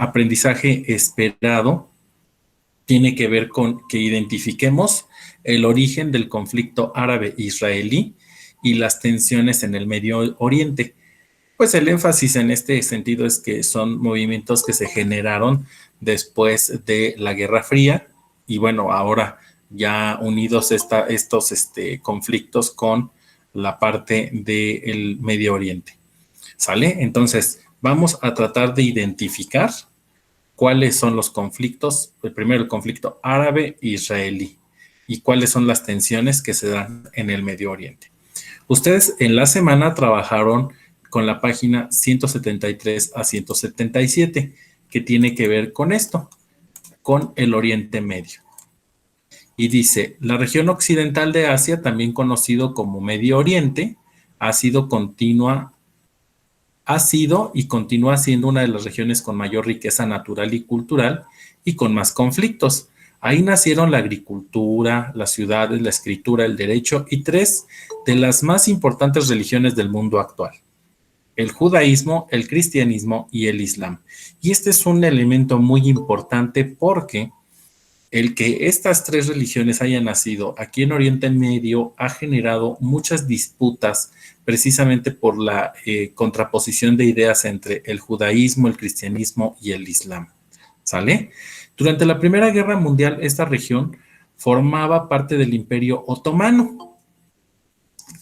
aprendizaje esperado tiene que ver con que identifiquemos el origen del conflicto árabe-israelí y las tensiones en el Medio Oriente. Pues el énfasis en este sentido es que son movimientos que se generaron después de la Guerra Fría y bueno, ahora ya unidos estos conflictos con la parte del Medio Oriente. ¿Sale? Entonces, vamos a tratar de identificar cuáles son los conflictos, el primero el conflicto árabe-israelí y cuáles son las tensiones que se dan en el Medio Oriente. Ustedes en la semana trabajaron con la página 173 a 177, que tiene que ver con esto, con el Oriente Medio. Y dice, la región occidental de Asia, también conocido como Medio Oriente, ha sido y continúa siendo una de las regiones con mayor riqueza natural y cultural y con más conflictos. Ahí nacieron la agricultura, las ciudades, la escritura, el derecho y tres de las más importantes religiones del mundo actual: el judaísmo, el cristianismo y el islam. Y este es un elemento muy importante porque el que estas tres religiones hayan nacido aquí en Oriente Medio ha generado muchas disputas precisamente por la contraposición de ideas entre el judaísmo, el cristianismo y el islam. ¿Sale? Durante la Primera Guerra Mundial, esta región formaba parte del Imperio Otomano.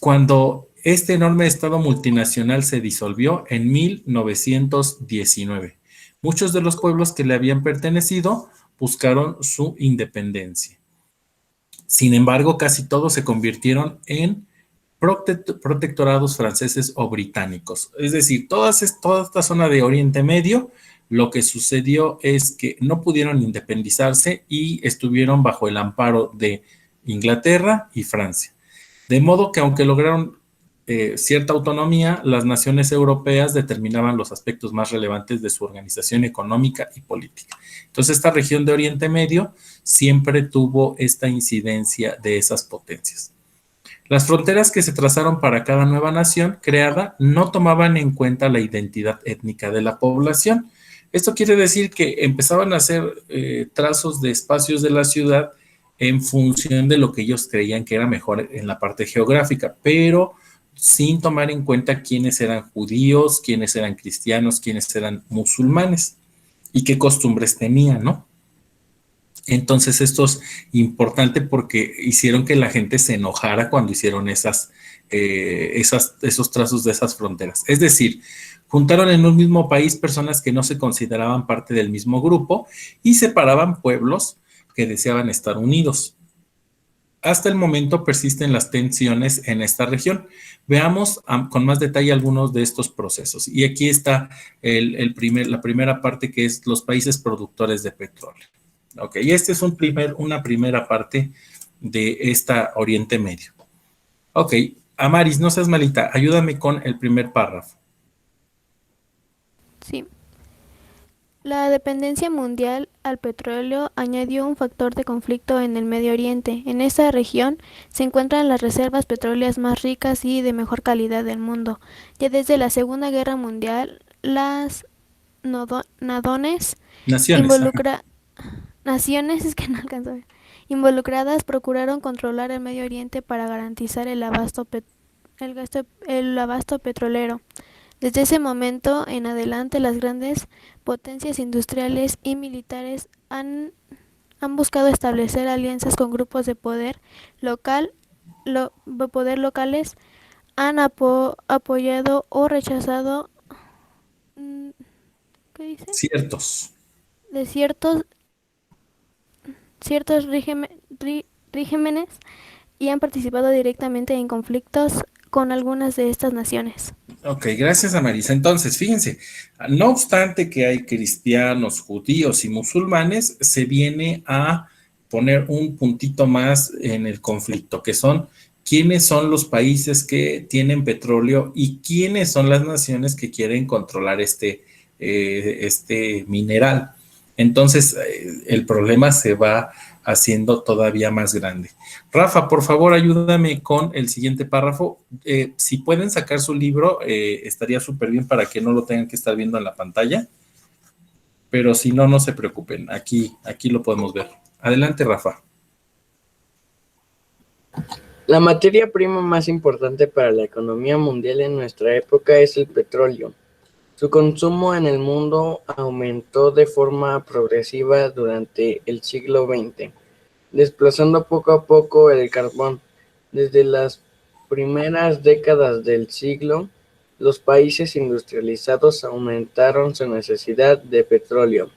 Cuando este enorme estado multinacional se disolvió en 1919, muchos de los pueblos que le habían pertenecido buscaron su independencia. Sin embargo, casi todos se convirtieron en protectorados franceses o británicos. Es decir, toda esta zona de Oriente Medio, lo que sucedió es que no pudieron independizarse y estuvieron bajo el amparo de Inglaterra y Francia. De modo que aunque lograron cierta autonomía, las naciones europeas determinaban los aspectos más relevantes de su organización económica y política. Entonces, esta región de Oriente Medio siempre tuvo esta incidencia de esas potencias. Las fronteras que se trazaron para cada nueva nación creada no tomaban en cuenta la identidad étnica de la población. Esto quiere decir que empezaban a hacer trazos de espacios de la ciudad en función de lo que ellos creían que era mejor en la parte geográfica, pero sin tomar en cuenta quiénes eran judíos, quiénes eran cristianos, quiénes eran musulmanes y qué costumbres tenían, ¿no? Entonces esto es importante porque hicieron que la gente se enojara cuando hicieron esos trazos de esas fronteras. Es decir, juntaron en un mismo país personas que no se consideraban parte del mismo grupo y separaban pueblos que deseaban estar unidos. Hasta el momento persisten las tensiones en esta región. Veamos con más detalle algunos de estos procesos. Y aquí está la primera parte, que es los países productores de petróleo. Ok, y este es una primera parte de esta Oriente Medio. Ok, Amaris, no seas malita, ayúdame con el primer párrafo. Sí. La dependencia mundial al petróleo añadió un factor de conflicto en el Medio Oriente. En esta región se encuentran las reservas petroleras más ricas y de mejor calidad del mundo. Ya desde la Segunda Guerra Mundial, las naciones es que no alcanzo a ver, involucradas procuraron controlar el Medio Oriente para garantizar el abasto petrolero. Desde ese momento en adelante, las grandes potencias industriales y militares han buscado establecer alianzas con grupos de poder locales, han apoyado o rechazado ¿qué dice? De ciertos regímenes y han participado directamente en conflictos con algunas de estas naciones. Ok, gracias a Marisa. Entonces, fíjense, no obstante que hay cristianos, judíos y musulmanes, se viene a poner un puntito más en el conflicto, que son quiénes son los países que tienen petróleo y quiénes son las naciones que quieren controlar este mineral. Entonces, el problema se va haciendo todavía más grande. Rafa, por favor, ayúdame con el siguiente párrafo. Si pueden sacar su libro, estaría súper bien para que no lo tengan que estar viendo en la pantalla. pero si no, no se preocupen, aquí lo podemos ver. Adelante, Rafa. La materia prima más importante para la economía mundial en nuestra época es el petróleo. Su consumo en el mundo aumentó de forma progresiva durante el siglo XX, desplazando poco a poco el carbón. Desde las primeras décadas del siglo, los países industrializados aumentaron su necesidad de petróleo,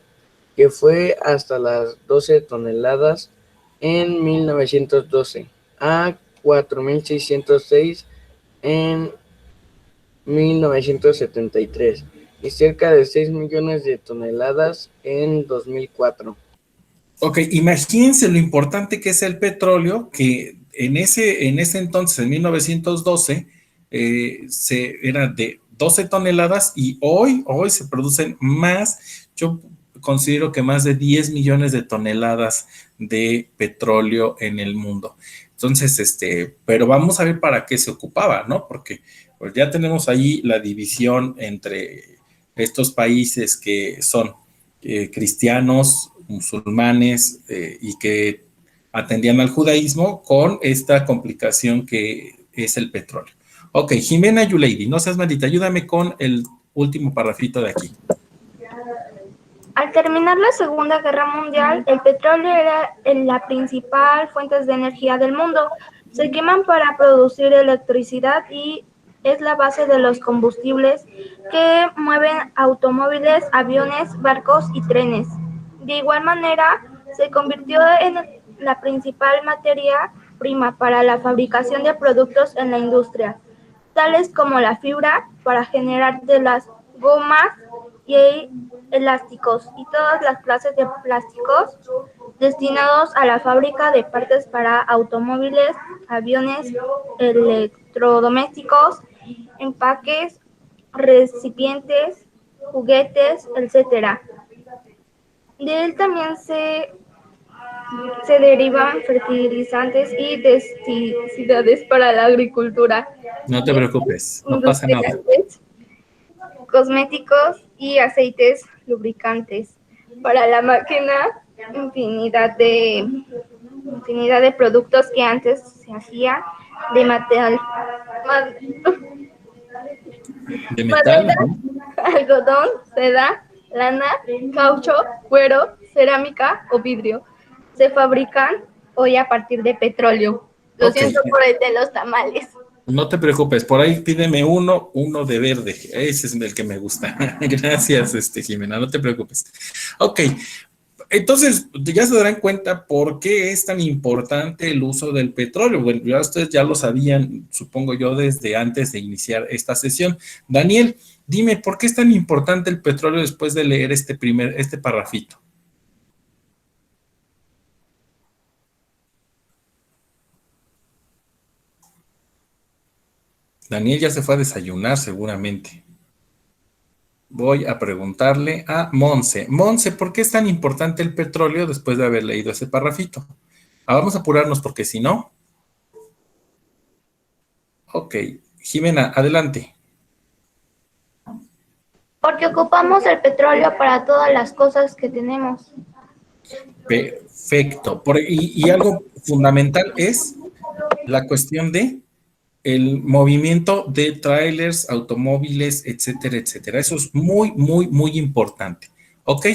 que fue hasta las 12 toneladas en 1912 a 4.606 en 1973 y cerca de 6 millones de toneladas en 2004. Ok, imagínense lo importante que es el petróleo, que en ese entonces, en 1912, era de 12 toneladas y hoy se producen más, yo considero que más de 10 millones de toneladas de petróleo en el mundo. Entonces, pero vamos a ver para qué se ocupaba, ¿no? Porque pues, ya tenemos ahí la división entre estos países que son cristianos, musulmanes y que atendían al judaísmo con esta complicación que es el petróleo. Ok, Jimena Yuleidi, no seas maldita, ayúdame con el último parrafito de aquí. Al terminar la Segunda Guerra Mundial, el petróleo era la principal fuente de energía del mundo. Se queman para producir electricidad y es la base de los combustibles que mueven automóviles, aviones, barcos y trenes. De igual manera, se convirtió en la principal materia prima para la fabricación de productos en la industria, tales como la fibra para generar telas, gomas y elásticos y todas las clases de plásticos destinados a la fábrica de partes para automóviles, aviones, electrodomésticos, empaques, recipientes, juguetes, etc. De él también se derivan fertilizantes y pesticidas para la agricultura. No te preocupes, no pasa nada. Cosméticos y aceites lubricantes. Para la máquina, infinidad de productos que antes se hacía de metal. De metal. Madera, algodón, seda, lana, caucho, cuero, cerámica o vidrio. Se fabrican hoy a partir de petróleo. Lo siento por el de los tamales. No te preocupes, por ahí pídeme uno de verde. Ese es el que me gusta. Gracias, Jimena, no te preocupes. Ok, entonces ya se darán cuenta por qué es tan importante el uso del petróleo. Bueno, ya ustedes ya lo sabían, supongo yo, desde antes de iniciar esta sesión. Daniel, dime, ¿por qué es tan importante el petróleo después de leer este parrafito? Daniel ya se fue a desayunar seguramente. Voy a preguntarle a Monse. Monse, ¿por qué es tan importante el petróleo después de haber leído ese parrafito? Vamos a apurarnos porque si no... Ok, Jimena, adelante. Porque ocupamos el petróleo para todas las cosas que tenemos. Perfecto. Y algo fundamental es la cuestión de el movimiento de trailers, automóviles, etcétera, etcétera. Eso es muy, muy, muy importante. ¿Ok?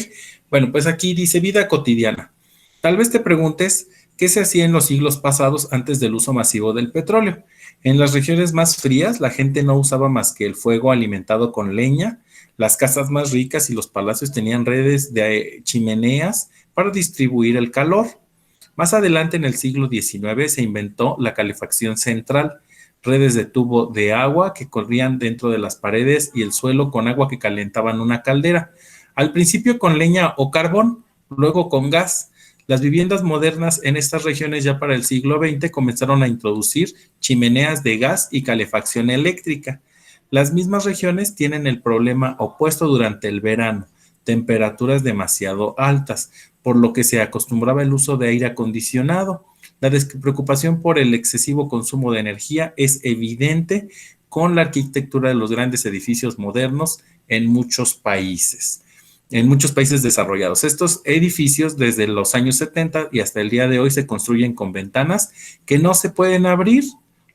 Bueno, pues aquí dice vida cotidiana. Tal vez te preguntes qué se hacía en los siglos pasados antes del uso masivo del petróleo. En las regiones más frías, la gente no usaba más que el fuego alimentado con leña. Las casas más ricas y los palacios tenían redes de chimeneas para distribuir el calor. Más adelante, en el siglo XIX, se inventó la calefacción central, redes de tubo de agua que corrían dentro de las paredes y el suelo con agua que calentaban una caldera. Al principio con leña o carbón, luego con gas. Las viviendas modernas en estas regiones ya para el siglo XX comenzaron a introducir chimeneas de gas y calefacción eléctrica. Las mismas regiones tienen el problema opuesto durante el verano, temperaturas demasiado altas, por lo que se acostumbraba el uso de aire acondicionado. La preocupación por el excesivo consumo de energía es evidente con la arquitectura de los grandes edificios modernos en muchos países. en muchos países desarrollados. Estos edificios desde los años 70 y hasta el día de hoy se construyen con ventanas que no se pueden abrir,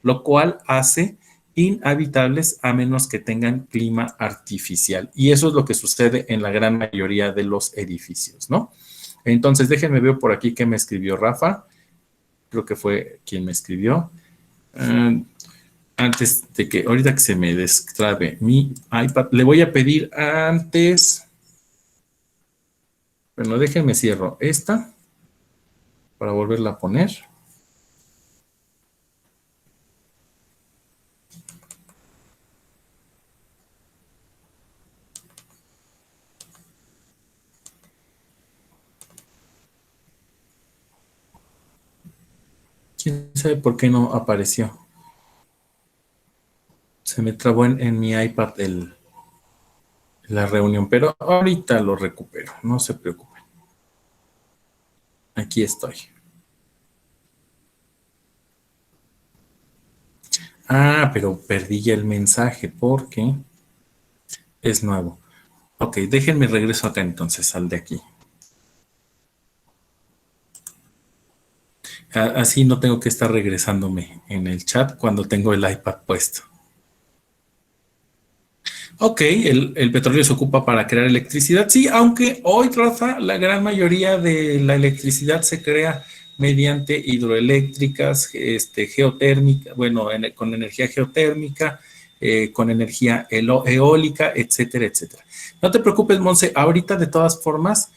lo cual hace inhabitables a menos que tengan clima artificial. Y eso es lo que sucede en la gran mayoría de los edificios, ¿no? Entonces, déjenme ver por aquí qué me escribió Rafa. Creo que fue quien me escribió. Antes de que, ahorita que se me destrabe mi iPad, le voy a pedir antes... Bueno, déjenme cierro esta para volverla a poner. ¿Quién sabe por qué no apareció? Se me trabó en mi iPad la reunión, pero ahorita lo recupero, no se preocupen. Aquí estoy. Ah, pero perdí ya el mensaje porque es nuevo. Ok, déjenme regreso acá entonces, al de aquí. Así no tengo que estar regresándome en el chat cuando tengo el iPad puesto. Ok, el petróleo se ocupa para crear electricidad. Sí, aunque hoy, Rafa, la gran mayoría de la electricidad se crea mediante hidroeléctricas, geotérmica, bueno, con energía geotérmica, con energía eólica, etcétera, etcétera. No te preocupes, Monse, ahorita de todas formas,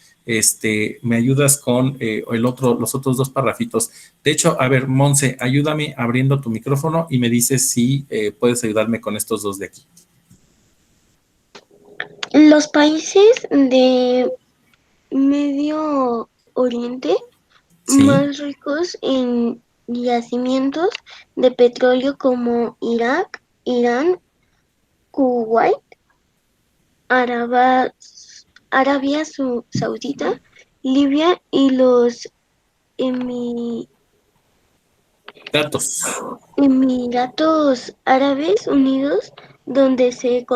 me ayudas con los otros dos parrafitos. De hecho, a ver, Monse, ayúdame abriendo tu micrófono y me dices si puedes ayudarme con estos dos de aquí. Los países de Medio Oriente Sí. más ricos en yacimientos de petróleo como Irak, Irán, Kuwait, Arabia Saudita, Libia y los Emiratos Árabes Unidos, donde se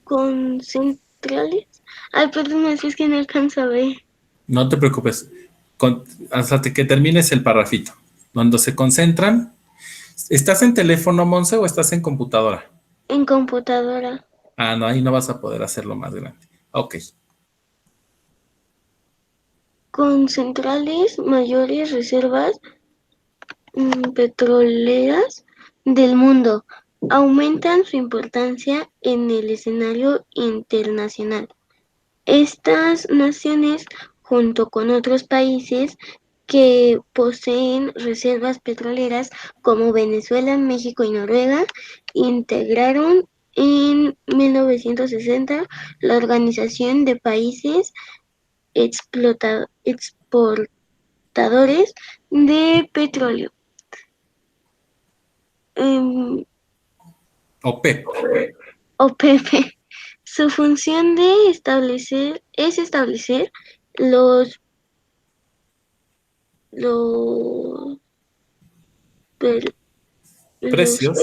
concentrales. Ay, perdón, es que no alcanzo a ver. No te preocupes, hasta que termines el parrafito, donde se concentran. ¿Estás en teléfono, Monse, o estás en computadora? En computadora. Ah, no, ahí no vas a poder hacerlo más grande. Ok. Con centrales mayores reservas petroleras del mundo, aumentan su importancia en el escenario internacional. Estas naciones, junto con otros países que poseen reservas petroleras como Venezuela, México y Noruega, integraron en 1960 la Organización de Países Exportadores de Petróleo. OPEP. OPP. Su función es establecer los Precios.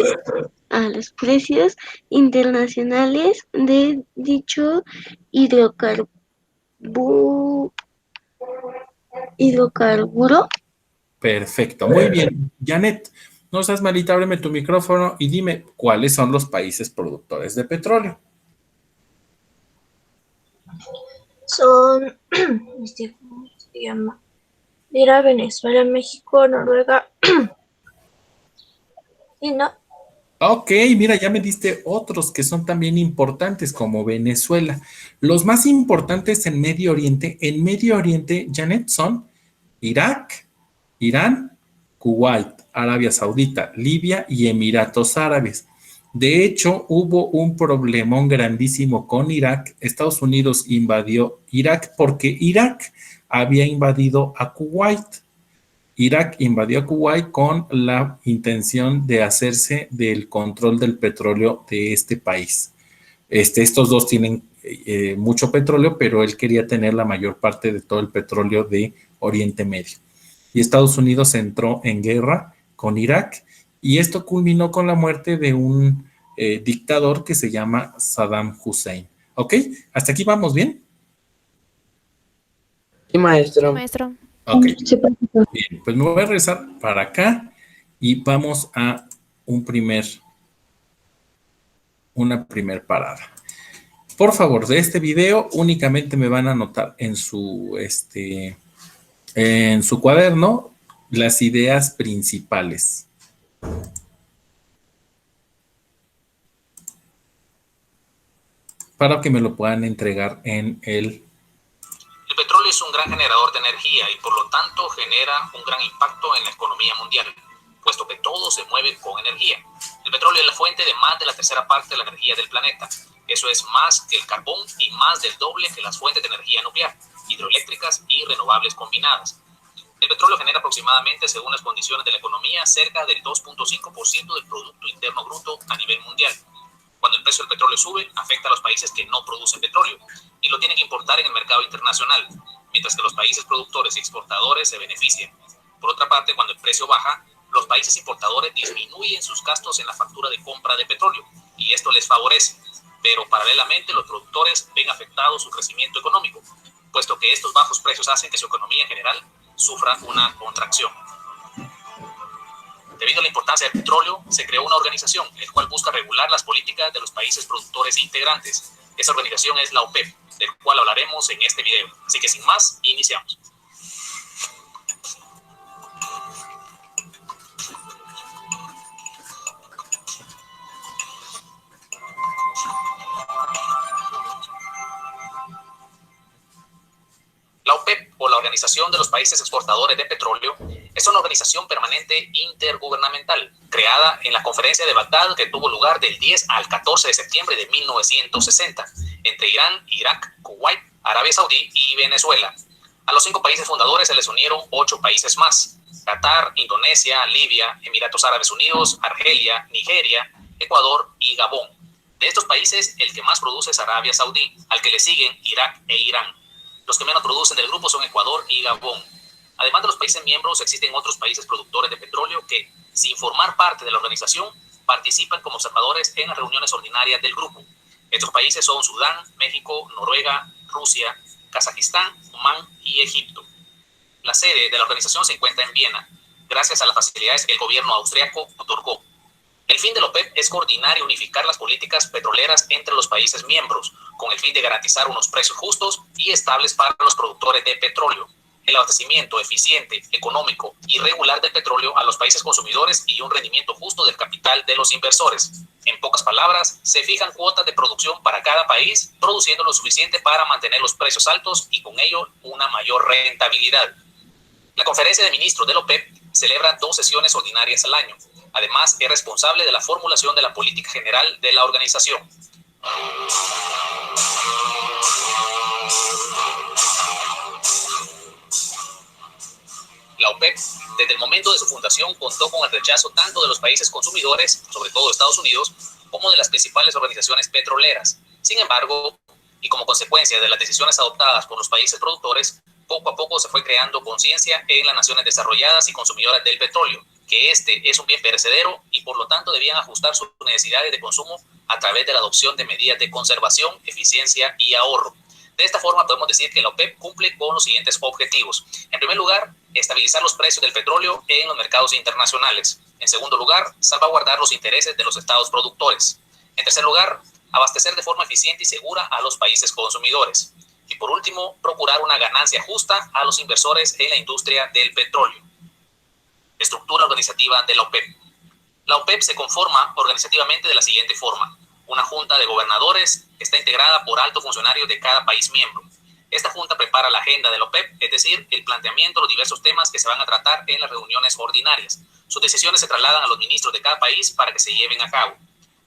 Los precios internacionales de dicho hidrocarburo. Perfecto, muy bien. Janet, no seas malita, ábreme tu micrófono y dime cuáles son los países productores de petróleo. Son, ¿cómo se llama? Mira, Venezuela, México, Noruega. ¿Y no? Ok, mira, ya me diste otros que son también importantes, como Venezuela. Los más importantes en Medio Oriente, Janet, son Irak, Irán, Kuwait, Arabia Saudita, Libia y Emiratos Árabes. De hecho, hubo un problemón grandísimo con Irak. Estados Unidos invadió Irak porque Irak había invadido a Kuwait. Irak invadió a Kuwait con la intención de hacerse del control del petróleo de este país. Estos dos tienen mucho petróleo, pero él quería tener la mayor parte de todo el petróleo de Oriente Medio. Y Estados Unidos entró en guerra con Irak y esto culminó con la muerte de un dictador que se llama Saddam Hussein. ¿Ok? ¿Hasta aquí vamos bien? Sí, maestro. Maestro. Ok. Sí, profesor. Bien, pues me voy a regresar para acá y vamos a una primer parada. Por favor, de este video únicamente me van a anotar en su cuaderno las ideas principales. Para que me lo puedan entregar en el... El petróleo es un gran generador de energía y por lo tanto genera un gran impacto en la economía mundial, puesto que todo se mueve con energía. El petróleo es la fuente de más de la tercera parte de la energía del planeta. Eso es más que el carbón y más del doble que las fuentes de energía nuclear, hidroeléctricas y renovables combinadas. El petróleo genera aproximadamente, según las condiciones de la economía, cerca del 2.5% del Producto Interno Bruto a nivel mundial. Cuando el precio del petróleo sube, afecta a los países que no producen petróleo y lo tienen que importar en el mercado internacional, mientras que los países productores y exportadores se benefician. Por otra parte, cuando el precio baja, los países importadores disminuyen sus gastos en la factura de compra de petróleo y esto les favorece, pero paralelamente los productores ven afectado su crecimiento económico, puesto que estos bajos precios hacen que su economía en general sufra una contracción. Debido a la importancia del petróleo, se creó una organización, el cual busca regular las políticas de los países productores integrantes. Esa organización es la OPEP, del cual hablaremos en este video. Así que sin más, iniciamos. La OPEP, o la Organización de los Países Exportadores de Petróleo, es una organización permanente intergubernamental, creada en la Conferencia de Bagdad que tuvo lugar del 10 al 14 de septiembre de 1960, entre Irán, Irak, Kuwait, Arabia Saudí y Venezuela. A los 5 países fundadores se les unieron 8 países más: Qatar, Indonesia, Libia, Emiratos Árabes Unidos, Argelia, Nigeria, Ecuador y Gabón. De estos países, el que más produce es Arabia Saudí, al que le siguen Irak e Irán. Los que menos producen del grupo son Ecuador y Gabón. Además de los países miembros, existen otros países productores de petróleo que, sin formar parte de la organización, participan como observadores en las reuniones ordinarias del grupo. Estos países son Sudán, México, Noruega, Rusia, Kazajistán, Omán y Egipto. La sede de la organización se encuentra en Viena, gracias a las facilidades que el gobierno austriaco otorgó. El fin de la OPEP es coordinar y unificar las políticas petroleras entre los países miembros, con el fin de garantizar unos precios justos y estables para los productores de petróleo, el abastecimiento eficiente, económico y regular del petróleo a los países consumidores y un rendimiento justo del capital de los inversores. En pocas palabras, se fijan cuotas de producción para cada país, produciendo lo suficiente para mantener los precios altos y con ello una mayor rentabilidad. La Conferencia de Ministros de la OPEP celebra 2 sesiones ordinarias al año. Además, es responsable de la formulación de la política general de la organización. La OPEP, desde el momento de su fundación, contó con el rechazo tanto de los países consumidores, sobre todo Estados Unidos, como de las principales organizaciones petroleras. Sin embargo, y como consecuencia de las decisiones adoptadas por los países productores, poco a poco se fue creando conciencia en las naciones desarrolladas y consumidoras del petróleo, que este es un bien perecedero y por lo tanto debían ajustar sus necesidades de consumo a través de la adopción de medidas de conservación, eficiencia y ahorro. De esta forma podemos decir que la OPEP cumple con los siguientes objetivos. En primer lugar, estabilizar los precios del petróleo en los mercados internacionales. En segundo lugar, salvaguardar los intereses de los estados productores. En tercer lugar, abastecer de forma eficiente y segura a los países consumidores. Y por último, procurar una ganancia justa a los inversores en la industria del petróleo. Estructura organizativa de la OPEP. La OPEP se conforma organizativamente de la siguiente forma: una junta de gobernadores que está integrada por altos funcionarios de cada país miembro. Esta junta prepara la agenda de la OPEP, es decir, el planteamiento de los diversos temas que se van a tratar en las reuniones ordinarias. Sus decisiones se trasladan a los ministros de cada país para que se lleven a cabo.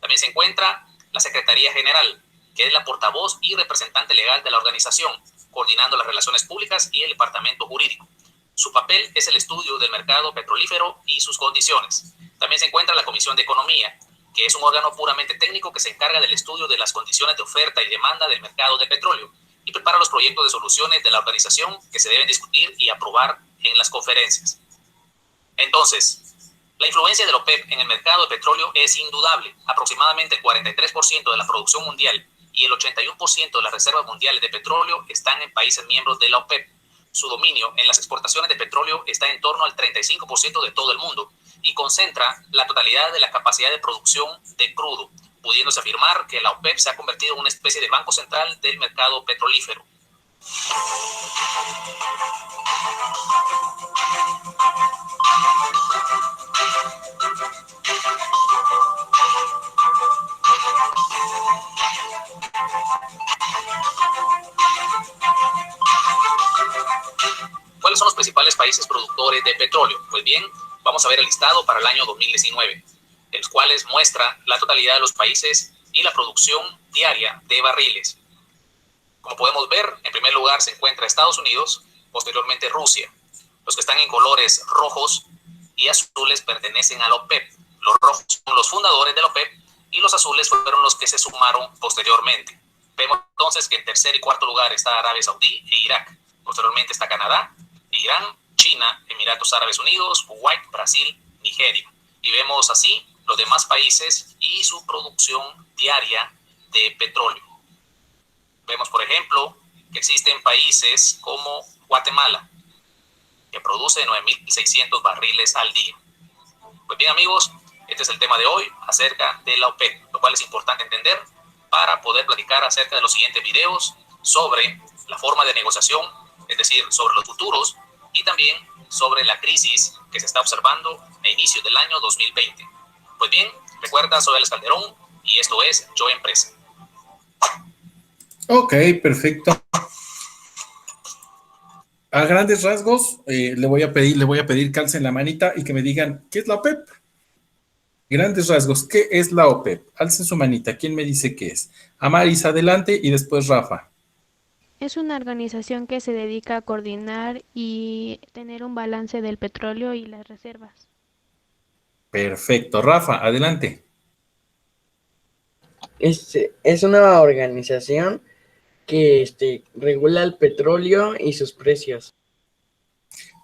También se encuentra la Secretaría General, que es la portavoz y representante legal de la organización, coordinando las relaciones públicas y el departamento jurídico. Su papel es el estudio del mercado petrolífero y sus condiciones. También se encuentra la Comisión de Economía, que es un órgano puramente técnico que se encarga del estudio de las condiciones de oferta y demanda del mercado de petróleo y prepara los proyectos de soluciones de la organización que se deben discutir y aprobar en las conferencias. Entonces, la influencia de la OPEP en el mercado de petróleo es indudable. Aproximadamente el 43% de la producción mundial y el 81% de las reservas mundiales de petróleo están en países miembros de la OPEP. Su dominio en las exportaciones de petróleo está en torno al 35% de todo el mundo y concentra la totalidad de la capacidad de producción de crudo, pudiéndose afirmar que la OPEP se ha convertido en una especie de banco central del mercado petrolífero. ¿Cuáles son los principales países productores de petróleo? Pues bien, vamos a ver el listado para el año 2019, el cual muestra la totalidad de los países y la producción diaria de barriles. Como podemos ver, en primer lugar se encuentra Estados Unidos, posteriormente Rusia. Los que están en colores rojos y azules pertenecen a la OPEP. Los rojos son los fundadores de la OPEP y los azules fueron los que se sumaron posteriormente. Vemos entonces que en tercer y cuarto lugar está Arabia Saudí e Irak. Posteriormente está Canadá, Irán, China, Emiratos Árabes Unidos, Kuwait, Brasil, Nigeria. Y vemos así los demás países y su producción diaria de petróleo. Vemos, por ejemplo, que existen países como Guatemala, que produce 9.600 barriles al día. Pues bien, amigos, este es el tema de hoy acerca de la OPEP, lo cual es importante entender para poder platicar acerca de los siguientes videos sobre la forma de negociación, es decir, sobre los futuros y también sobre la crisis que se está observando a inicios del año 2020. Pues bien, recuerda, soy Alex Calderón y esto es Yo Empresa. Ok, perfecto. A grandes rasgos, le voy a pedir calcen la manita y que me digan, ¿qué es la OPEP? Grandes rasgos, ¿qué es la OPEP? Alcen su manita, ¿quién me dice qué es? Amaris, adelante, y después Rafa. Es una organización que se dedica a coordinar y tener un balance del petróleo y las reservas. Perfecto. Rafa, adelante. Es una organización que regula el petróleo y sus precios.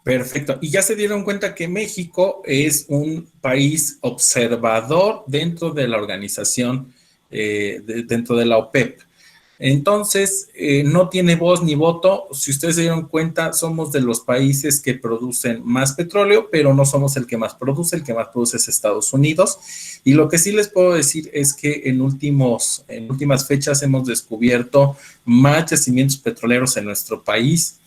Perfecto. Y ya se dieron cuenta que México es un país observador dentro de la organización, dentro de la OPEP. Entonces, no tiene voz ni voto. Si ustedes se dieron cuenta, somos de los países que producen más petróleo, pero no somos el que más produce. El que más produce es Estados Unidos. Y lo que sí les puedo decir es que en últimas fechas hemos descubierto más yacimientos petroleros en nuestro país,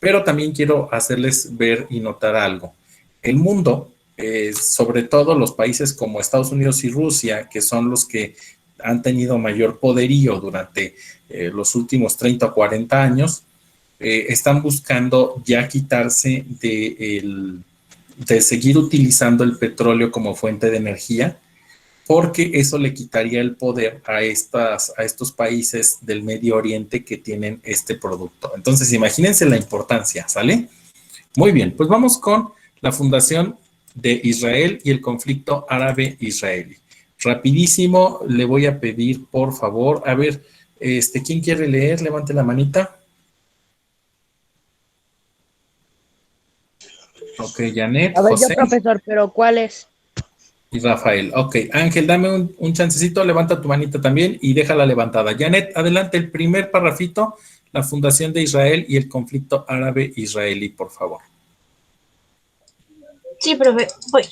pero también quiero hacerles ver y notar algo. El mundo, sobre todo los países como Estados Unidos y Rusia, que son los que han tenido mayor poderío durante los últimos 30 o 40 años, están buscando ya quitarse de seguir utilizando el petróleo como fuente de energía, porque eso le quitaría el poder a estos países del Medio Oriente que tienen este producto. Entonces, imagínense la importancia, ¿sale? Muy bien, pues vamos con la fundación de Israel y el conflicto árabe-israelí. Rapidísimo, le voy a pedir, por favor, a ver, ¿quién quiere leer? Levante la manita. Ok, Janet, A ver, José. yo, profesor, pero ¿cuál es? Y Rafael. Ok, Ángel, dame un chancecito, levanta tu manita también y déjala levantada. Janet, adelante el primer parrafito, la fundación de Israel y el conflicto árabe-israelí, por favor. Sí, profe, voy.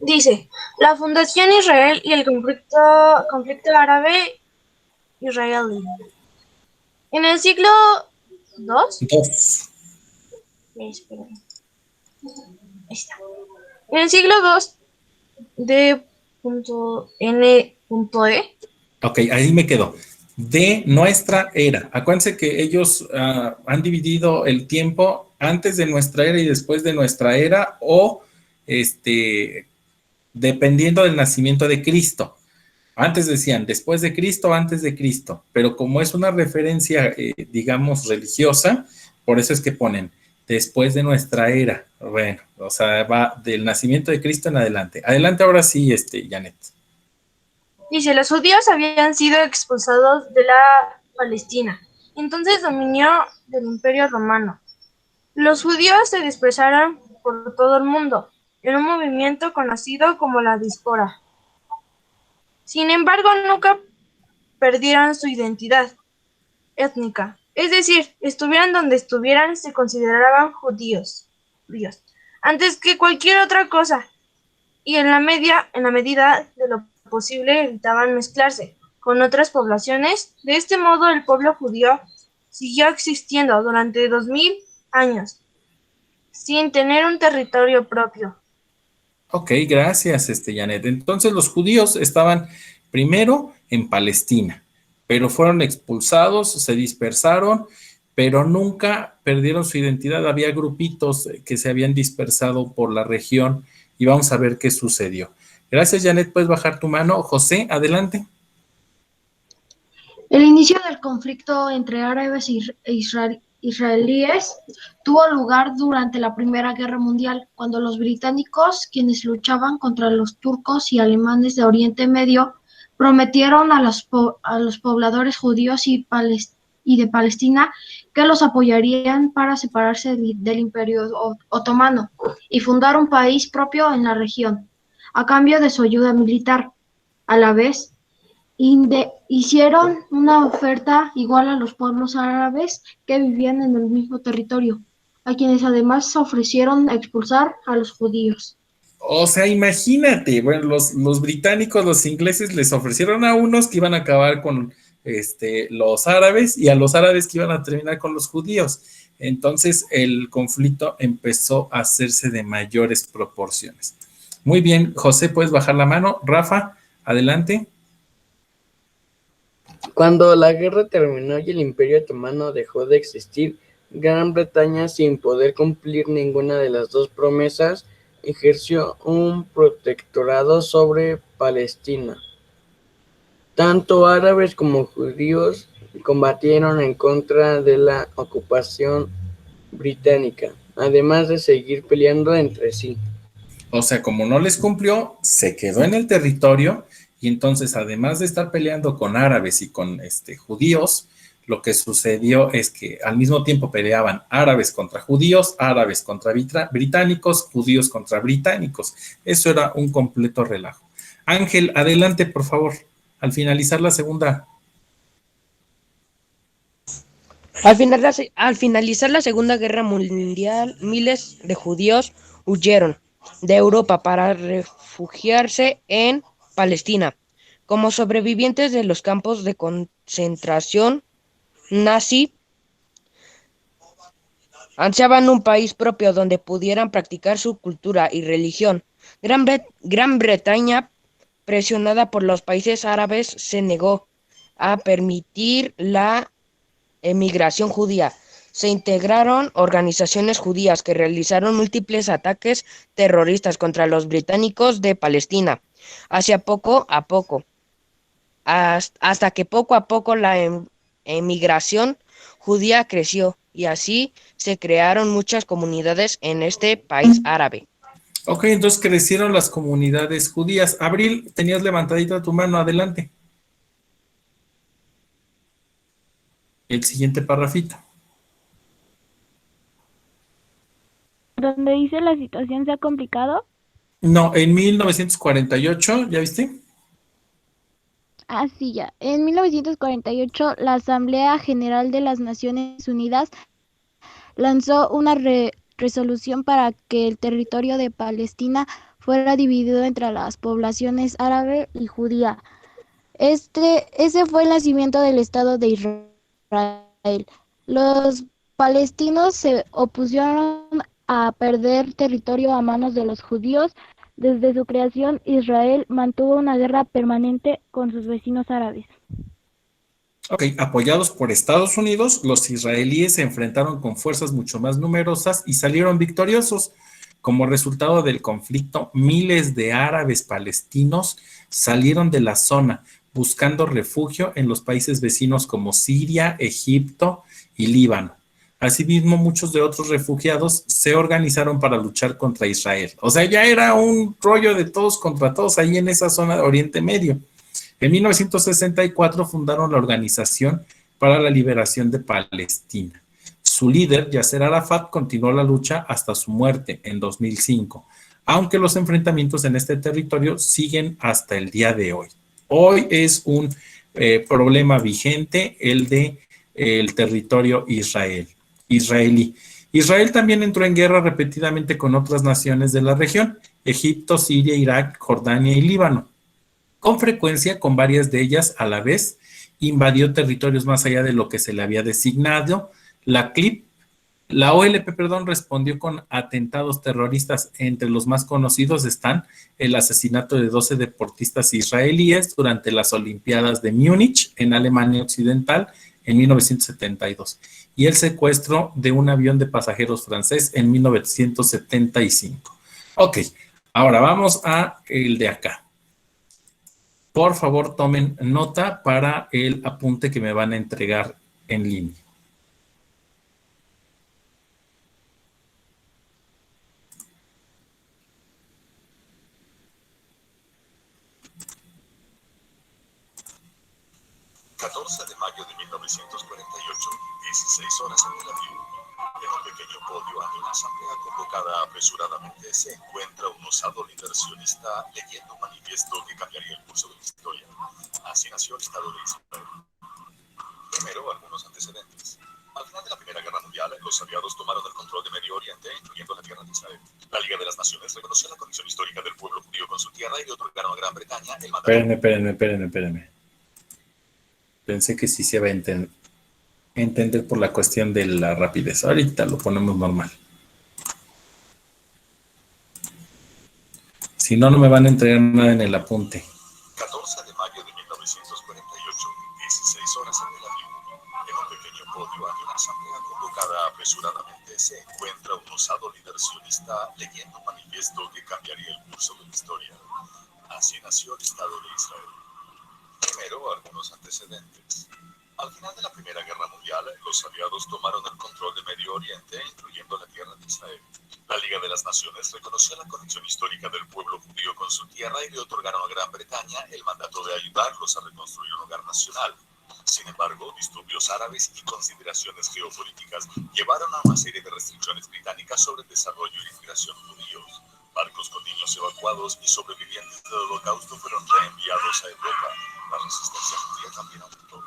Dice, la Fundación Israel y el conflicto árabe-israelí. En el siglo II, espera. Ahí está. En el siglo II D.N.E. Ok, ahí me quedo. De nuestra era. Acuérdense que ellos han dividido el tiempo antes de nuestra era y después de nuestra era, o dependiendo del nacimiento de Cristo. Antes decían después de Cristo, antes de Cristo, pero como es una referencia, digamos, religiosa, por eso es que ponen después de nuestra era. Bueno, o sea, va del nacimiento de Cristo en adelante. Adelante ahora sí, Janet. Dice, los judíos habían sido expulsados de la Palestina, entonces dominio del Imperio Romano. Los judíos se dispersaron por todo el mundo, en un movimiento conocido como la diáspora. Sin embargo, nunca perdieron su identidad étnica. Es decir, estuvieran donde estuvieran, se consideraban judíos, antes que cualquier otra cosa, y en la medida de lo posible evitaban mezclarse con otras poblaciones. De este modo, el pueblo judío siguió existiendo durante 2000 años, sin tener un territorio propio. Ok, gracias, Janet. Entonces los judíos estaban primero en Palestina, pero fueron expulsados, se dispersaron, pero nunca perdieron su identidad. Había grupitos que se habían dispersado por la región y vamos a ver qué sucedió. Gracias, Janet. Puedes bajar tu mano. José, adelante. El inicio del conflicto entre árabes e israelíes tuvo lugar durante la Primera Guerra Mundial, cuando los británicos, quienes luchaban contra los turcos y alemanes de Oriente Medio, prometieron a los pobladores judíos y de Palestina que los apoyarían para separarse del Imperio Otomano y fundar un país propio en la región, a cambio de su ayuda militar. A la vez, hicieron una oferta igual a los pueblos árabes que vivían en el mismo territorio, a quienes además ofrecieron expulsar a los judíos. O sea, imagínate, bueno, los británicos, los ingleses les ofrecieron a unos que iban a acabar con los árabes y a los árabes que iban a terminar con los judíos. Entonces el conflicto empezó a hacerse de mayores proporciones. Muy bien, José, puedes bajar la mano. Rafa, adelante. Cuando la guerra terminó y el Imperio Otomano dejó de existir, Gran Bretaña, sin poder cumplir ninguna de las dos promesas, ejerció un protectorado sobre Palestina. Tanto árabes como judíos combatieron en contra de la ocupación británica, además de seguir peleando entre sí. O sea, como no les cumplió, se quedó en el territorio y entonces, además de estar peleando con árabes y con judíos, lo que sucedió es que al mismo tiempo peleaban árabes contra judíos, árabes contra británicos, judíos contra británicos. Eso era un completo relajo. Ángel, adelante, por favor, al finalizar la segunda. Al finalizar la Segunda Guerra Mundial, miles de judíos huyeron de Europa para refugiarse en Palestina. Como sobrevivientes de los campos de concentración nazi, ansiaban un país propio donde pudieran practicar su cultura y religión. Gran Bretaña, presionada por los países árabes, se negó a permitir la emigración judía. Se integraron organizaciones judías que realizaron múltiples ataques terroristas contra los británicos de Palestina, hasta que poco a poco la emigración judía creció y así se crearon muchas comunidades en este país árabe. Ok, entonces crecieron las comunidades judías. Abril, tenías levantadita tu mano, adelante. El siguiente parrafito. ¿Donde dice la situación se ha complicado? No, en 1948, ¿ya viste? Ah, sí, ya. En 1948, la Asamblea General de las Naciones Unidas lanzó una resolución para que el territorio de Palestina fuera dividido entre las poblaciones árabe y judía. Ese fue el nacimiento del Estado de Israel. Los palestinos se opusieron a perder territorio a manos de los judíos. Desde su creación, Israel mantuvo una guerra permanente con sus vecinos árabes. Ok, apoyados por Estados Unidos, los israelíes se enfrentaron con fuerzas mucho más numerosas y salieron victoriosos. Como resultado del conflicto, miles de árabes palestinos salieron de la zona buscando refugio en los países vecinos como Siria, Egipto y Líbano. Asimismo, muchos de otros refugiados se organizaron para luchar contra Israel. O sea, ya era un rollo de todos contra todos ahí en esa zona de Oriente Medio. En 1964 fundaron la Organización para la Liberación de Palestina. Su líder, Yasser Arafat, continuó la lucha hasta su muerte en 2005, aunque los enfrentamientos en este territorio siguen hasta el día de hoy. Hoy es un problema vigente, el de el territorio israelí. Israel también entró en guerra repetidamente con otras naciones de la región, Egipto, Siria, Irak, Jordania y Líbano. Con frecuencia, con varias de ellas a la vez, invadió territorios más allá de lo que se le había designado. La OLP, respondió con atentados terroristas. Entre los más conocidos están el asesinato de 12 deportistas israelíes durante las Olimpiadas de Múnich, en Alemania Occidental, en 1972, y el secuestro de un avión de pasajeros francés en 1975. Ok, ahora vamos a el de acá. Por favor, tomen nota para el apunte que me van a entregar en línea. De mayo de 1948, 16 horas en Tel Aviv. En un pequeño podio ante una asamblea convocada apresuradamente se encuentra un osado líder sionista leyendo un manifiesto que cambiaría el curso de la historia. Así nació el Estado de Israel. Primero, algunos antecedentes. Al final de la Primera Guerra Mundial, los aliados tomaron el control de Medio Oriente, incluyendo la tierra de Israel. La Liga de las Naciones reconoció la condición histórica del pueblo judío con su tierra y le otorgaron a Gran Bretaña el mandato. Espérenme. Pensé que sí se va a entender por la cuestión de la rapidez. Ahorita lo ponemos normal. Si no, no me van a entregar nada en el apunte. 14 de mayo de 1948, 16 horas en Tel Aviv. En un pequeño podio ante una asamblea convocada apresuradamente se encuentra un osado líder sionista leyendo un manifiesto que cambiaría el curso de la historia. Así nació el Estado de Israel. Primero, algunos antecedentes. Al final de la Primera Guerra Mundial, los aliados tomaron el control de Medio Oriente, incluyendo la tierra de Israel. La Liga de las Naciones reconoció la conexión histórica del pueblo judío con su tierra y le otorgaron a Gran Bretaña el mandato de ayudarlos a reconstruir un hogar nacional. Sin embargo, disturbios árabes y consideraciones geopolíticas llevaron a una serie de restricciones británicas sobre el desarrollo y la inmigración judíos. Barcos con niños evacuados y sobrevivientes del Holocausto fueron reenviados a Europa. La resistencia judía también aumentó.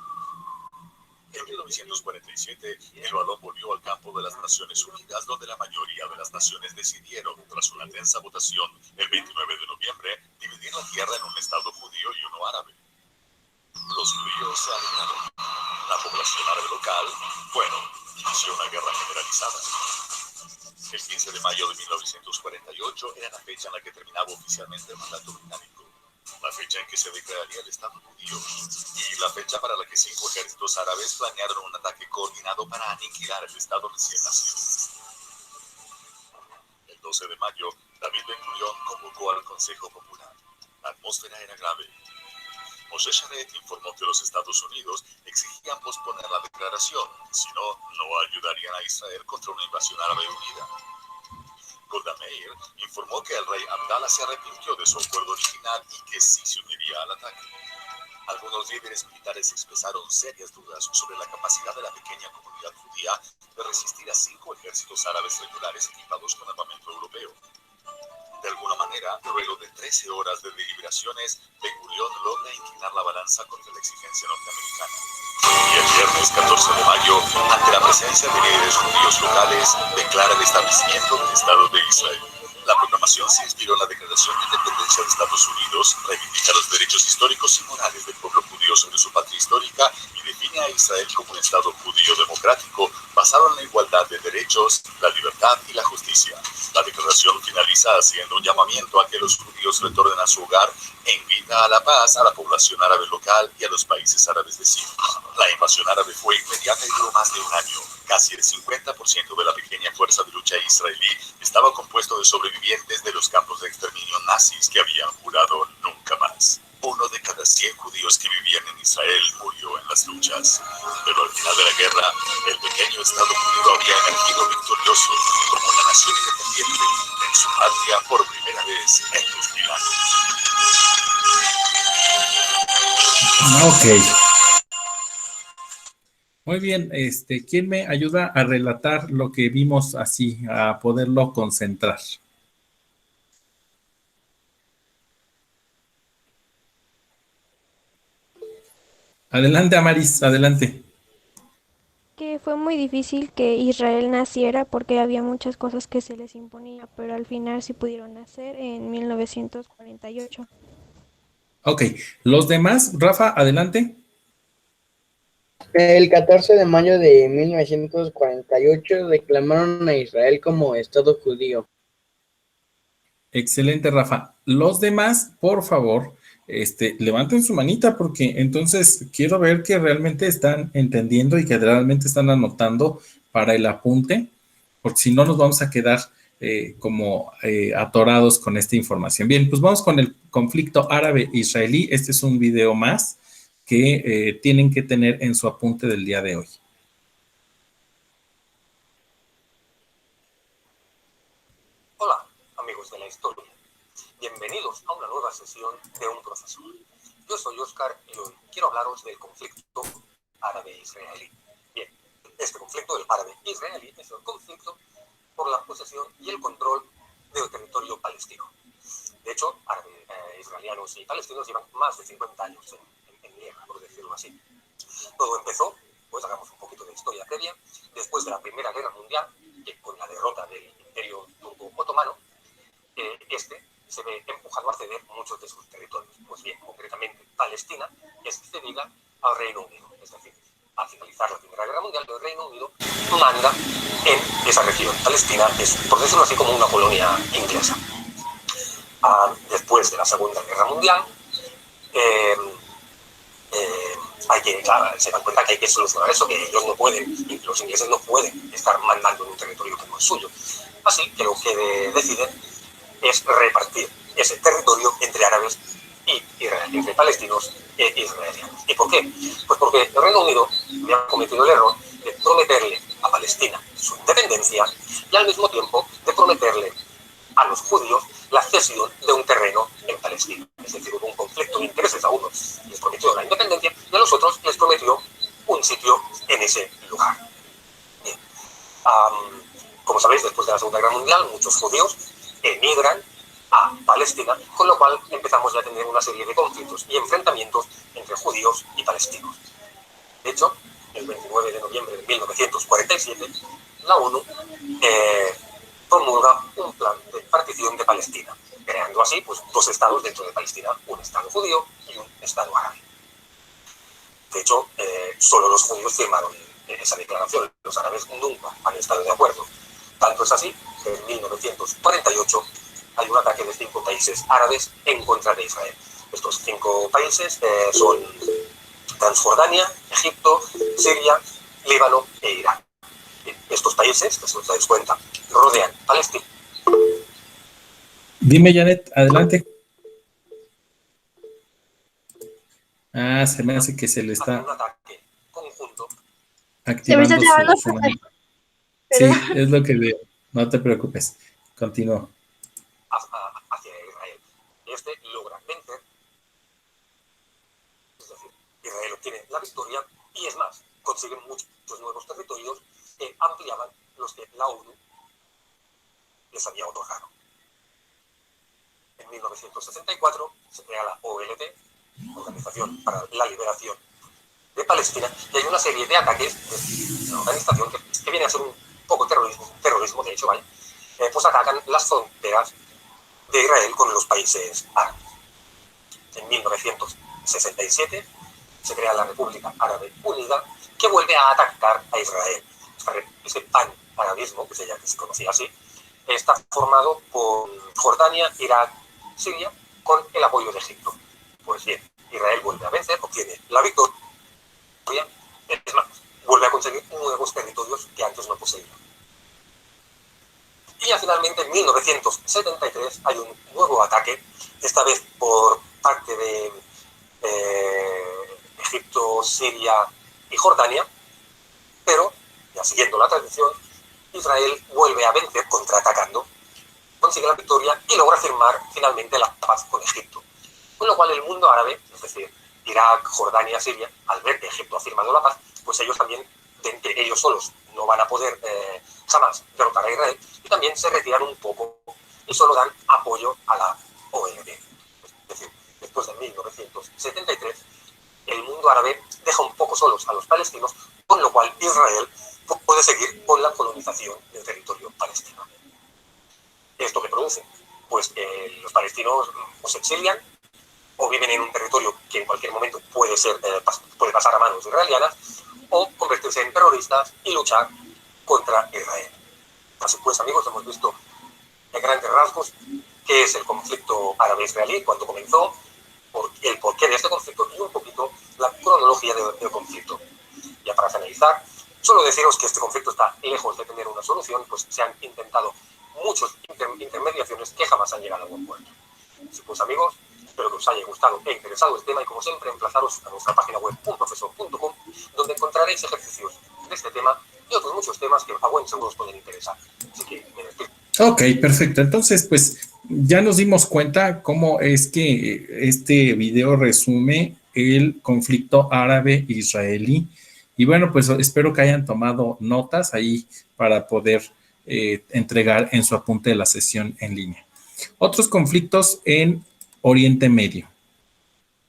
En 1947, el balón volvió al campo de las Naciones Unidas, donde la mayoría de las naciones decidieron, tras una tensa votación el 29 de noviembre, dividir la tierra en un estado judío y uno árabe. Los judíos se alegraron. La población árabe local, inició una guerra generalizada. El 15 de mayo de 1948 era la fecha en la que terminaba oficialmente el mandato británico, la fecha en que se declararía el Estado judío y la fecha para la que 5 ejércitos árabes planearon un ataque coordinado para aniquilar el Estado recién nacido. El 12 de mayo, David Ben-Gurión convocó al Consejo Popular. La atmósfera era grave. Moshe Sharet informó que los Estados Unidos exigían posponer la declaración, si no, no ayudarían a Israel contra una invasión árabe unida. Golda Meir informó que el rey Abdallah se arrepintió de su acuerdo original y que sí se uniría al ataque. Algunos líderes militares expresaron serias dudas sobre la capacidad de la pequeña comunidad judía de resistir a 5 ejércitos árabes regulares equipados con armamento europeo. De alguna manera, luego de 13 horas de deliberaciones, Ben-Gurión logra inclinar la balanza contra la exigencia norteamericana. Y el viernes 14 de mayo, ante la presencia de líderes judíos locales, declara el establecimiento del Estado de Israel. La proclamación se inspiró en la Declaración de Independencia de Estados Unidos, reivindica los derechos históricos y morales del pueblo judío sobre su patria histórica y define a Israel como un Estado judío democrático basado en la igualdad de derechos, la libertad y la justicia. La declaración finaliza haciendo un llamamiento a que los judíos retornen a su hogar e invita a la paz a la población árabe local y a los países árabes vecinos. La invasión árabe fue inmediata y duró más de un año. Casi el 50% de la pequeña fuerza de lucha israelí estaba compuesto de sobrevivientes de los campos de exterminio nazis que habían jurado nunca más. 1 de cada 100 judíos que vivían en Israel murió en las luchas. Pero al final de la guerra, el pequeño Estado judío había emergido victorioso como una nación independiente en su patria por primera vez en 2000 años. Ok. Muy bien, ¿quién me ayuda a relatar lo que vimos así, a poderlo concentrar? Adelante, Amaris, adelante. Que fue muy difícil que Israel naciera porque había muchas cosas que se les imponía, pero al final sí pudieron nacer en 1948. Ok, los demás, Rafa, adelante. El 14 de mayo de 1948 declamaron a Israel como Estado judío. Excelente, Rafa. Los demás, por favor, levanten su manita porque entonces quiero ver que realmente están entendiendo y que realmente están anotando para el apunte, porque si no nos vamos a quedar como atorados con esta información. Bien, pues vamos con el conflicto árabe-israelí. Este es un video más que tienen que tener en su apunte del día de hoy. Hola, amigos de la historia. Bienvenidos a una nueva sesión de Un Profesor. Yo soy Oscar y hoy quiero hablaros del conflicto árabe-israelí. Bien, este conflicto del árabe-israelí es el conflicto por la posesión y el control del territorio palestino. De hecho, israelianos y palestinos llevan más de 50 años en guerra, por decirlo así. Todo empezó, pues hagamos un poquito de historia previa, después de la Primera Guerra Mundial, que con la derrota del Imperio Turco-Otomano, se ve empujado a ceder muchos de sus territorios. Pues bien, concretamente, Palestina es cedida al Reino Unido. Es decir, al finalizar la Primera Guerra Mundial, el Reino Unido manda en esa región. Palestina es, por decirlo así, como una colonia inglesa. Después de la Segunda Guerra Mundial, se dan cuenta que hay que solucionar eso, que ellos no pueden, y los ingleses no pueden estar mandando en un territorio que no es suyo. Así que lo que deciden es repartir ese territorio entre árabes y entre palestinos e israelianos. ¿Y por qué? Pues porque el Reino Unido había cometido el error de prometerle a Palestina su independencia y al mismo tiempo de prometerle a los judíos la cesión de un terreno en Palestina. Es decir, hubo un conflicto de intereses. A unos les prometió la independencia y a los otros les prometió un sitio en ese lugar. Bien. Como sabéis, después de la Segunda Guerra Mundial, muchos judíos emigran a Palestina, con lo cual empezamos ya a tener una serie de conflictos y enfrentamientos entre judíos y palestinos. De hecho, el 29 de noviembre de 1947, la ONU promulga un plan de partición de Palestina, creando así pues, dos estados dentro de Palestina, un estado judío y un estado árabe. De hecho, solo los judíos firmaron esa declaración, los árabes nunca han estado de acuerdo. Tanto es así que en 1948 hay un ataque de 5 países árabes en contra de Israel. Estos 5 países son Transjordania, Egipto, Siria, Líbano e Irán. Estos países, que si os dais cuenta, rodean Palestina. Dime, Janet, adelante. Se me hace que se le está un ataque conjunto. Activando su manita. Sí, es lo que veo. No te preocupes. Continúo. Hacia Israel. Este logra vencer. Es decir, Israel obtiene la victoria y es más, consiguen muchos nuevos territorios que ampliaban los que la ONU les había otorgado. En 1964 se crea la OLP, Organización para la Liberación de Palestina, y hay una serie de ataques de la organización que viene a ser un poco terrorismo de hecho, ¿vale? Pues atacan las fronteras de Israel con los países árabes. En 1967 se crea la República Árabe Unida, que vuelve a atacar a Israel. Ese pan-arabismo, que se conocía así, está formado por Jordania, Irak, Siria, con el apoyo de Egipto. Pues bien, Israel vuelve a vencer, obtiene la victoria, es más, vuelve a conseguir nuevos territorios que antes no poseía. Y ya finalmente en 1973 hay un nuevo ataque, esta vez por parte de Egipto, Siria y Jordania, pero, ya siguiendo la tradición, Israel vuelve a vencer contraatacando, consigue la victoria y logra firmar finalmente la paz con Egipto. Con lo cual el mundo árabe, es decir, Irak, Jordania, Siria, al ver que Egipto ha firmado la paz, pues ellos también ven que ellos solos no van a poder jamás derrotar a Israel y también se retiran un poco y solo dan apoyo a la OLP. Es decir, después de 1973, el mundo árabe deja un poco solos a los palestinos, con lo cual Israel puede seguir con la colonización del territorio palestino. ¿Esto qué produce? Pues los palestinos o se exilian o viven en un territorio que en cualquier momento puede pasar a manos israelianas, o convertirse en terroristas y luchar contra Israel. Así pues, amigos, hemos visto en grandes rasgos qué es el conflicto árabe-israelí, cuándo comenzó, el porqué de este conflicto y un poquito la cronología del conflicto. Ya para finalizar, solo deciros que este conflicto está lejos de tener una solución, pues se han intentado muchas intermediaciones que jamás han llegado a buen puerto. Así pues, amigos, espero que os haya gustado e interesado el tema y, como siempre, emplazaros a nuestra página web unprofesor.com, donde encontraréis ejercicios de este tema y otros muchos temas que a buen seguro os pueden interesar. Así que me despido. Ok, perfecto. Entonces, pues ya nos dimos cuenta cómo es que este video resume el conflicto árabe-israelí. Y bueno, pues espero que hayan tomado notas ahí para poder entregar en su apunte de la sesión en línea. Otros conflictos en Oriente Medio.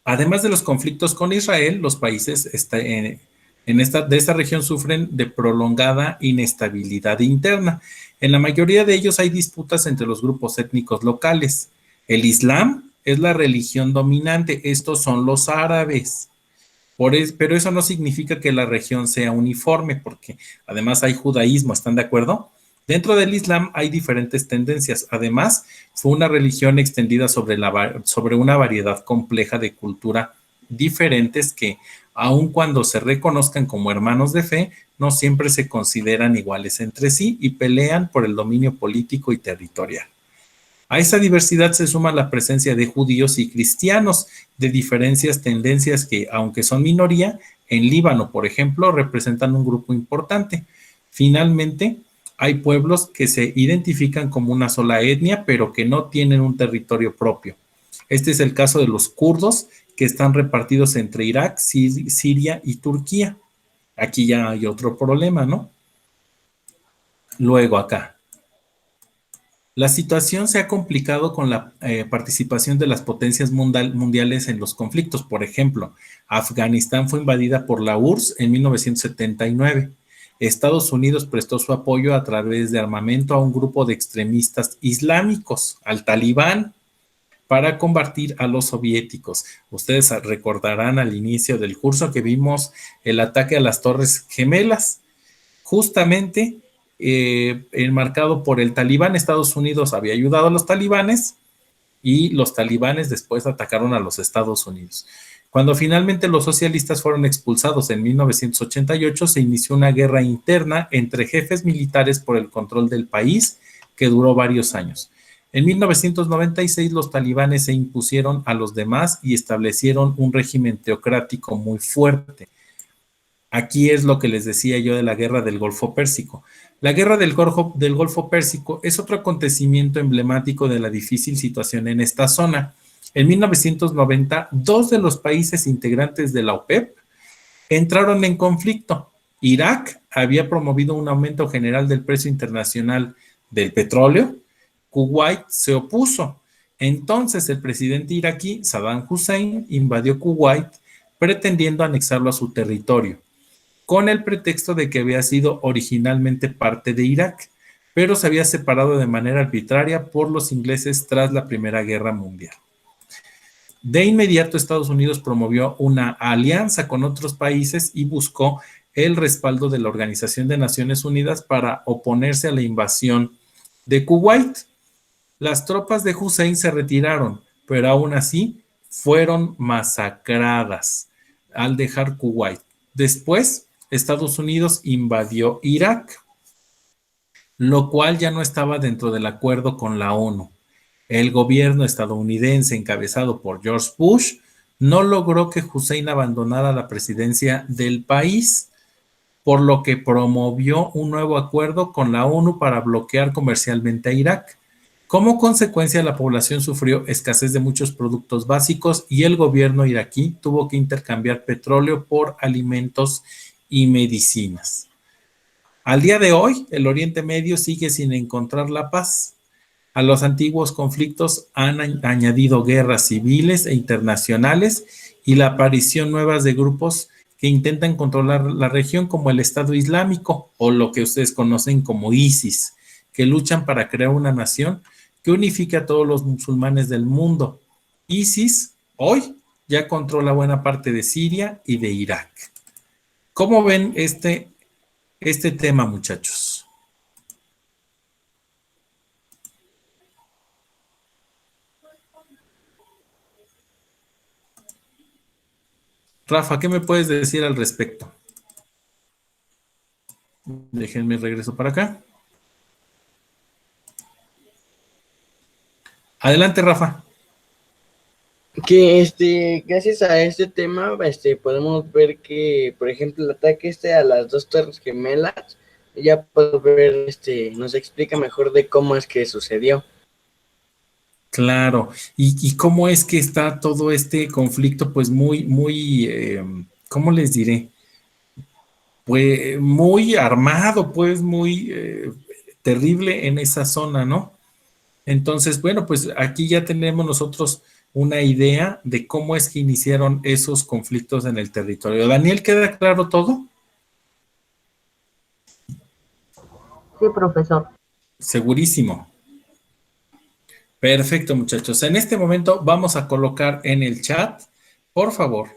Además de los conflictos con Israel, los países de esta región sufren de prolongada inestabilidad interna. En la mayoría de ellos hay disputas entre los grupos étnicos locales. El Islam es la religión dominante, estos son los árabes. Pero eso no significa que la región sea uniforme, porque además hay judaísmo, ¿están de acuerdo? Dentro del Islam hay diferentes tendencias. Además, fue una religión extendida sobre una variedad compleja de cultura diferentes que, aun cuando se reconozcan como hermanos de fe, no siempre se consideran iguales entre sí y pelean por el dominio político y territorial. A esa diversidad se suma la presencia de judíos y cristianos de diferentes tendencias que, aunque son minoría, en Líbano, por ejemplo, representan un grupo importante. Finalmente, hay pueblos que se identifican como una sola etnia, pero que no tienen un territorio propio. Este es el caso de los kurdos, que están repartidos entre Irak, Siria y Turquía. Aquí ya hay otro problema, ¿no? Luego acá. La situación se ha complicado con la participación de las potencias mundiales en los conflictos. Por ejemplo, Afganistán fue invadida por la URSS en 1979. Estados Unidos prestó su apoyo a través de armamento a un grupo de extremistas islámicos, al Talibán, para combatir a los soviéticos. Ustedes recordarán al inicio del curso que vimos el ataque a las Torres Gemelas, justamente enmarcado por el Talibán. Estados Unidos había ayudado a los talibanes y los talibanes después atacaron a los Estados Unidos. Cuando finalmente los socialistas fueron expulsados en 1988, se inició una guerra interna entre jefes militares por el control del país que duró varios años. En 1996 los talibanes se impusieron a los demás y establecieron un régimen teocrático muy fuerte. Aquí es lo que les decía yo de la guerra del Golfo Pérsico. La guerra del Golfo Pérsico es otro acontecimiento emblemático de la difícil situación en esta zona. En 1990, 2 de los países integrantes de la OPEP entraron en conflicto. Irak había promovido un aumento general del precio internacional del petróleo. Kuwait se opuso. Entonces el presidente iraquí Saddam Hussein invadió Kuwait pretendiendo anexarlo a su territorio, con el pretexto de que había sido originalmente parte de Irak, pero se había separado de manera arbitraria por los ingleses tras la Primera Guerra Mundial. De inmediato, Estados Unidos promovió una alianza con otros países y buscó el respaldo de la Organización de Naciones Unidas para oponerse a la invasión de Kuwait. Las tropas de Hussein se retiraron, pero aún así fueron masacradas al dejar Kuwait. Después, Estados Unidos invadió Irak, lo cual ya no estaba dentro del acuerdo con la ONU. El gobierno estadounidense, encabezado por George Bush, no logró que Hussein abandonara la presidencia del país, por lo que promovió un nuevo acuerdo con la ONU para bloquear comercialmente a Irak. Como consecuencia, la población sufrió escasez de muchos productos básicos y el gobierno iraquí tuvo que intercambiar petróleo por alimentos y medicinas. Al día de hoy, el Oriente Medio sigue sin encontrar la paz. A los antiguos conflictos han añadido guerras civiles e internacionales y la aparición nuevas de grupos que intentan controlar la región, como el Estado Islámico o lo que ustedes conocen como ISIS, que luchan para crear una nación que unifique a todos los musulmanes del mundo. ISIS hoy ya controla buena parte de Siria y de Irak. ¿Cómo ven este tema, muchachos? Rafa, ¿qué me puedes decir al respecto? Déjenme regreso para acá. Adelante, Rafa. Que gracias a este tema podemos ver que, por ejemplo, el ataque a las dos torres gemelas, ya podemos ver, nos explica mejor de cómo es que sucedió. Claro, y cómo es que está todo este conflicto, pues ¿cómo les diré? Pues muy armado, pues muy terrible en esa zona, ¿no? Entonces, bueno, pues aquí ya tenemos nosotros una idea de cómo es que iniciaron esos conflictos en el territorio. Daniel, ¿queda claro todo? Sí, profesor. Segurísimo. Perfecto, muchachos. En este momento vamos a colocar en el chat, por favor,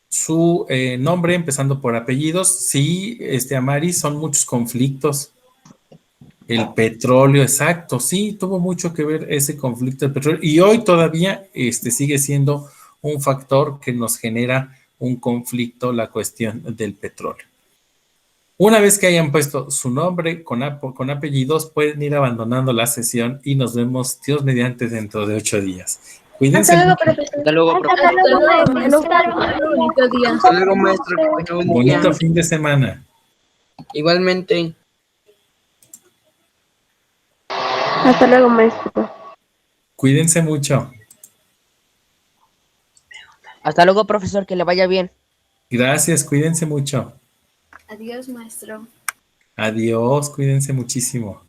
su nombre, empezando por apellidos. Sí, Amari, son muchos conflictos. El petróleo, exacto, sí, tuvo mucho que ver ese conflicto del petróleo y hoy todavía sigue siendo un factor que nos genera un conflicto, la cuestión del petróleo. Una vez que hayan puesto su nombre con apellidos, pueden ir abandonando la sesión y nos vemos, Dios mediante, dentro de 8 días. Cuídense. Hasta luego, profesor. Hasta luego, profesor. Bonito día. Hasta luego, maestro. Que tenga un buen día. Bonito fin de semana. Igualmente. Hasta luego, maestro. Cuídense mucho. Hasta luego, profesor, que le vaya bien. Gracias, cuídense mucho. Adiós, maestro. Adiós, cuídense muchísimo.